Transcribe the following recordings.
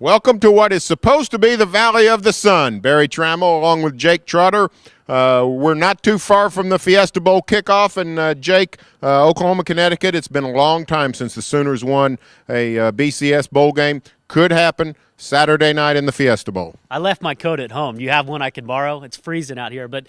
Welcome to what is supposed to be the Valley of the Sun. Barry Tramel along with Jake Trotter. We're not too far from the Fiesta Bowl kickoff, and Jake, Oklahoma, Connecticut, it's been a long time since the Sooners won a BCS bowl game. Could happen Saturday night in the Fiesta Bowl. I left my coat at home. You have one I can borrow? It's freezing out here. But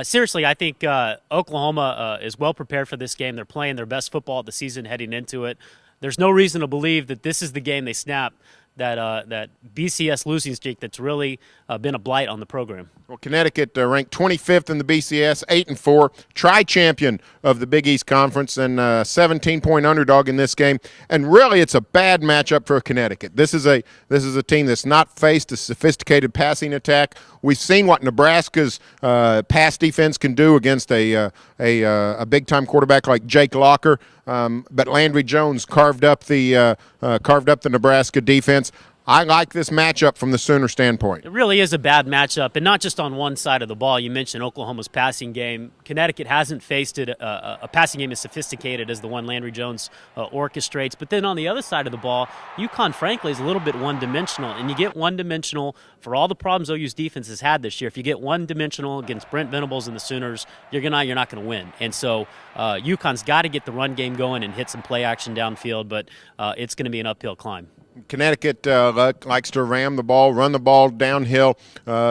seriously, I think Oklahoma is well prepared for this game. They're playing their best football of the season heading into it. There's no reason to believe that this is the game they snap that BCS losing streak that's really been a blight on the program. Well, Connecticut ranked 25th in the BCS, 8-4, tri-champion of the Big East Conference, and 17-point underdog in this game. And really, it's a bad matchup for Connecticut. This is a team that's not faced a sophisticated passing attack. We've seen what Nebraska's pass defense can do against a big-time quarterback like Jake Locker. But Landry Jones carved up the Nebraska defense. I like this matchup from the Sooner standpoint. It really is a bad matchup, and not just on one side of the ball. You mentioned Oklahoma's passing game. Connecticut hasn't faced a passing game as sophisticated as the one Landry Jones orchestrates. But then on the other side of the ball, UConn, frankly, is a little bit one-dimensional, and you get one-dimensional for all the problems OU's defense has had this year. If you get one-dimensional against Brent Venables and the Sooners, you're not going to win. And so UConn's got to get the run game going and hit some play action downfield, but it's going to be an uphill climb. Connecticut likes to ram the ball, run the ball downhill.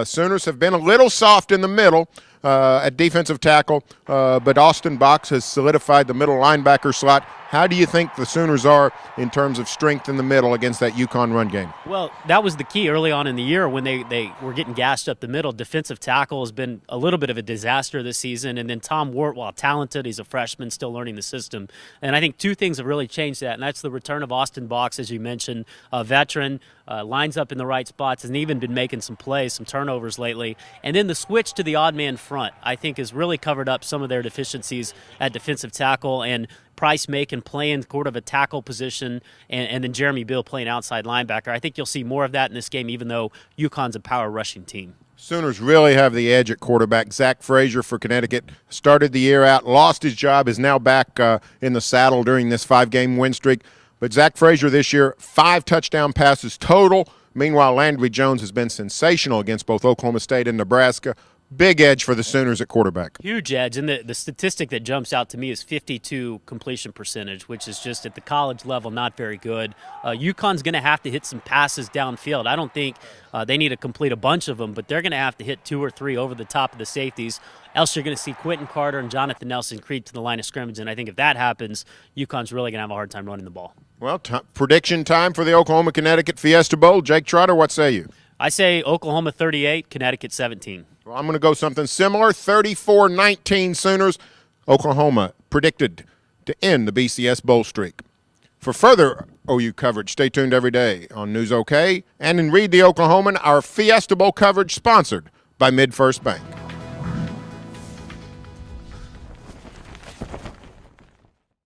Sooners have been a little soft in the middle at defensive tackle, but Austin Box has solidified the middle linebacker slot. How do you think the Sooners are in terms of strength in the middle against that UConn run game? Well, that was the key early on in the year when they were getting gashed up the middle. Defensive tackle has been a little bit of a disaster this season. And then Tom Wart, while talented, he's a freshman, still learning the system. And I think two things have really changed that, and that's the return of Austin Box, as you mentioned, a veteran, lines up in the right spots, and even been making some plays, some turnovers lately. And then the switch to the odd man front, I think, has really covered up some of their deficiencies at defensive tackle, and Price Macon playing sort of a tackle position, and then Jeremy Bill playing outside linebacker. I think you'll see more of that in this game, even though UConn's a power rushing team. Sooners really have the edge at quarterback. Zach Frazier for Connecticut started the year out, lost his job, is now back in the saddle during this 5-game win streak. But Zach Frazier this year, 5 touchdown passes total. Meanwhile, Landry Jones has been sensational against both Oklahoma State and Nebraska. Big edge for the Sooners at quarterback. Huge edge, and the statistic that jumps out to me is 52 completion percentage, which is just at the college level not very good. UConn's going to have to hit some passes downfield. I don't think they need to complete a bunch of them, but they're going to have to hit 2 or 3 over the top of the safeties. Else you're going to see Quentin Carter and Jonathan Nelson creep to the line of scrimmage, and I think if that happens, UConn's really going to have a hard time running the ball. Well, prediction time for the Oklahoma-Connecticut Fiesta Bowl. Jake Trotter, what say you? I say Oklahoma 38, Connecticut 17. Well, I'm going to go something similar, 34-19 Sooners. Oklahoma predicted to end the BCS Bowl streak. For further OU coverage, stay tuned every day on News OK and in Read the Oklahoman, our Fiesta Bowl coverage sponsored by MidFirst Bank.